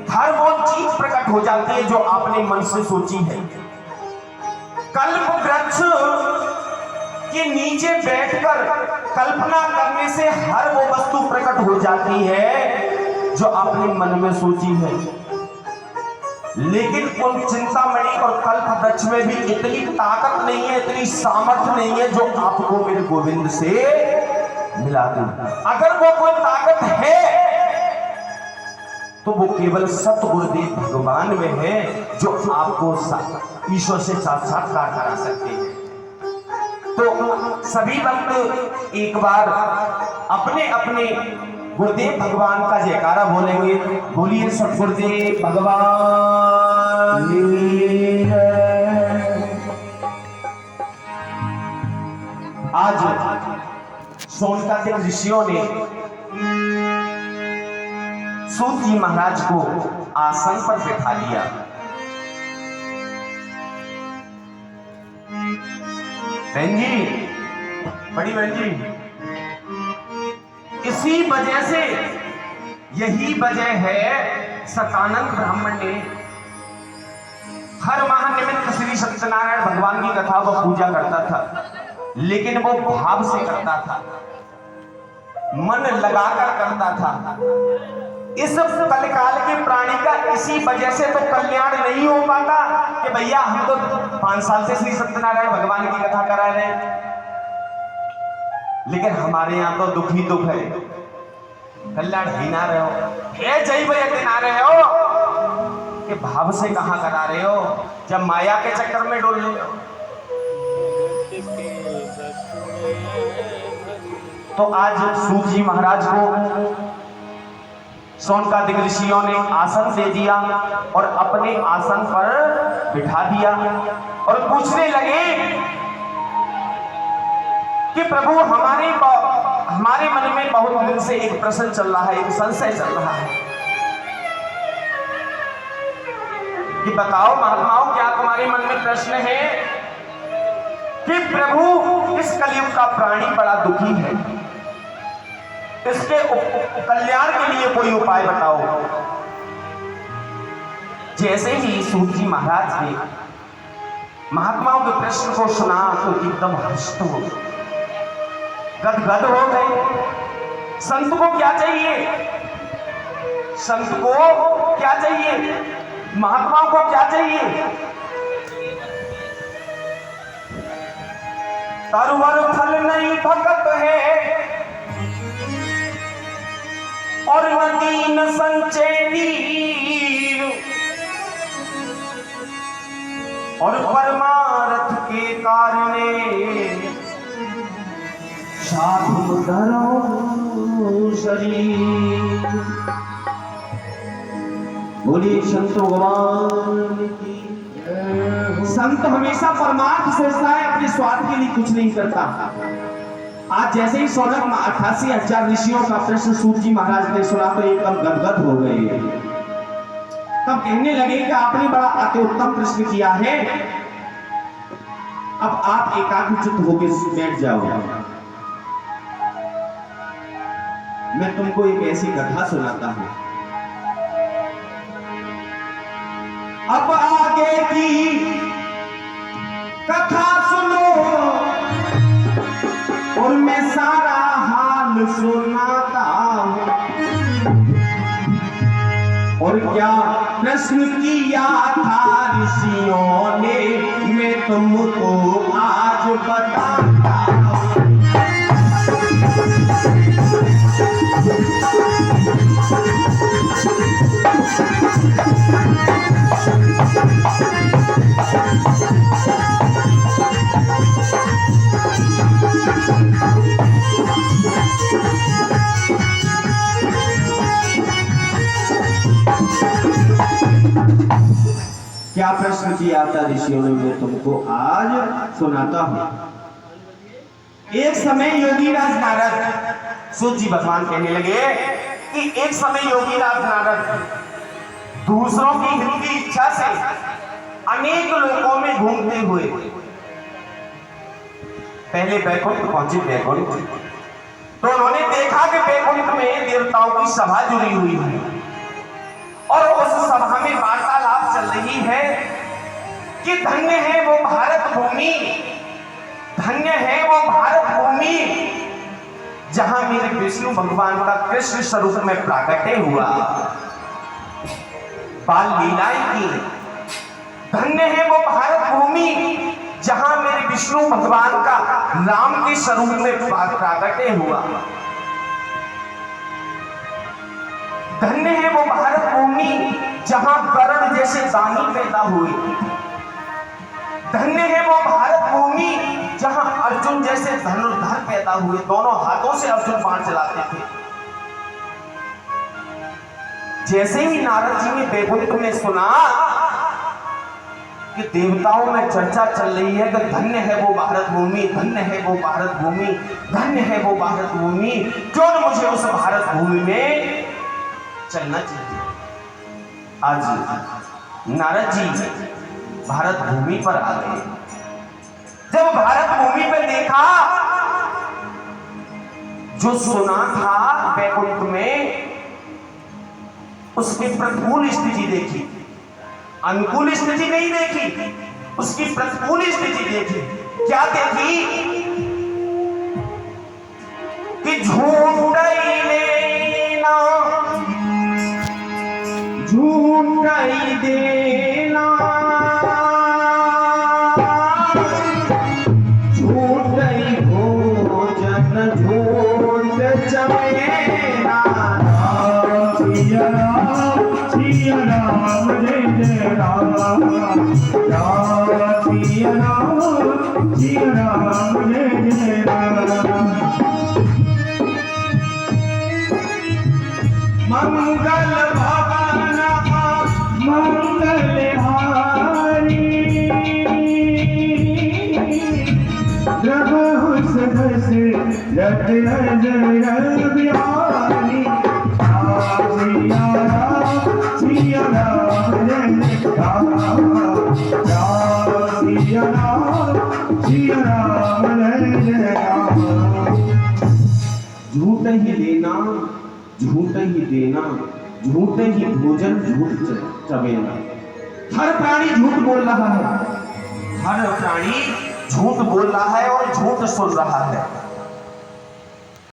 हर वो चीज प्रकट हो जाती है जो आपने मन से सोची है। कल्प वृक्ष के नीचे बैठकर कल्पना करने से हर वो वस्तु प्रकट हो जाती है जो आपने मन में सोची है। लेकिन उन चिंतामणि और कल्प वृक्ष में भी इतनी ताकत नहीं है, इतनी सामर्थ्य नहीं है जो आपको मेरे गोविंद से मिला दूं। अगर वो कोई ताकत है तो वो केवल सतगुरुदेव भगवान में है, जो आपको ईश्वर से साक्षात्कार करा सकते हैं। तो सभी भक्त एक बार अपने अपने गुरुदेव भगवान का जयकारा बोलेंगे। बोलिए सतगुरुदेव भगवान। आज सोनकादिक ऋषियों ने सूत जी महाराज को आसन पर बैठा लिया। बहन जी, बड़ी बहन जी, इसी वजह से, यही वजह है सतानंद ब्राह्मण ने हर माह निमित्त श्री सत्यनारायण भगवान की कथा व पूजा करता था, लेकिन वो भाव से करता था, मन लगाकर करता था। इस कलिकाल के प्राणी का इसी वजह से तो कल्याण नहीं हो पाता कि भैया हम तो 5 साल से श्री सत्यनारायण भगवान की कथा करा रहे हैं, लेकिन हमारे यहां तो दुख ही दुख है। कल्याण ही ना रहे हो, ये जय भैया ना रहे हो कि भाव से कहां करा रहे हो, जब माया के चक्कर में डोल रहे हो। तो आज सूत जी महाराज को सोनकादिक ऋषियों ने आसन दे दिया और अपने आसन पर बिठा दिया और पूछने लगे कि प्रभु हमारे मन में बहुत दिन से एक प्रश्न चल रहा है, एक संशय चल रहा है कि बताओ महात्माओं, क्या तुम्हारे मन में प्रश्न है कि प्रभु इस कलयुग का प्राणी बड़ा दुखी है, इसके कल्याण के लिए कोई उपाय बताओ। जैसे ही सूत जी महाराज ने महात्माओं के प्रश्न को सुना तो एकदम हर्षित हो गए, गदगद हो गए। संत को क्या चाहिए, संत को क्या चाहिए, महात्माओं को क्या चाहिए? तरुवर फल नहीं भगत है और दीन संचय वीर, और परमार्थ के कारणे साधु धरो शरीर। बोलिए संत भगवान की। संत हमेशा परमार्थ सोचता है, अपने स्वार्थ के लिए कुछ नहीं करता। आज जैसे ही 88,000 ऋषियों का प्रश्न सूत जी महाराज ने सुना तो एकदम गदगद हो गए। तब कहने लगे कि आपने बड़ा अति उत्तम प्रश्न किया है, अब आप एकाग्रचित्त होकर बैठ जाओ। मैं तुमको एक ऐसी कथा सुनाता हूं। अब आगे की कथा सुनो और मैं सारा हाल सुनाता हूं। और क्या प्रश्न किया था ऋषियों ने, मैं तुमको आज बताता हूं। क्या प्रश्न किया था ऋषियों ने, मैं तुमको आज सुनाता हूं। एक समय योगीराज नारद, सूत जी भगवान कहने लगे कि एक समय योगीराज नारद दूसरों की हित की इच्छा से अनेक लोकों में घूमते हुए पहले बैकुंठ पहुंचे। बैकुंठ तो उन्होंने देखा कि बैकुंठ में देवताओं की सभा जुड़ी हुई है और उस रही है कि धन्य है वो भारत भूमि, धन्य है वो भारत भूमि जहां मेरे विष्णु भगवान का कृष्ण स्वरूप में प्राकट्य हुआ, बाल लीलाएं की। धन्य है वो भारत भूमि जहां मेरे विष्णु भगवान का राम के स्वरूप में प्राकट्य हुआ। धन्य है वो भारत भूमि जहां वरुण जैसे दानी पैदा हुए। धन्य है वो भारत भूमि जहां अर्जुन जैसे धनुर्धर पैदा हुए, दोनों हाथों से अर्जुन बाण चलाते थे। जैसे ही नारद जी ने वैकुंठ में सुना कि देवताओं में चर्चा चल रही है कि धन्य है वो भारत भूमि, धन्य है वो भारत भूमि, धन्य है वो भारत भूमि, क्यों न मुझे उस भारत भूमि में चलना चाहिए। आज नारद जी भारत भूमि पर आ गए। जब भारत भूमि पर देखा, जो सुना था वैकुंठ में, उसकी प्रतिकूल स्थिति देखी, अनुकूल स्थिति नहीं देखी, उसकी प्रतिकूल स्थिति देखी। क्या देखी कि झूठ ही लेना, झूठ ही देना, झूठ ही भोजन, झूठ चमेना। सिया राम जय जय राम, सिया राम जय जय राम। मंगल भवन मंगल हारी, प्रभु सहस रथ अजर बिहारी। सिया राम जय राम, सिया राम जय राम। झूठ ही लेना, झूठ ही देना, झूठ ही भोजन, झूठ चबेना। हर प्राणी झूठ बोल रहा है, हर प्राणी झूठ बोल रहा है और झूठ सुन रहा है।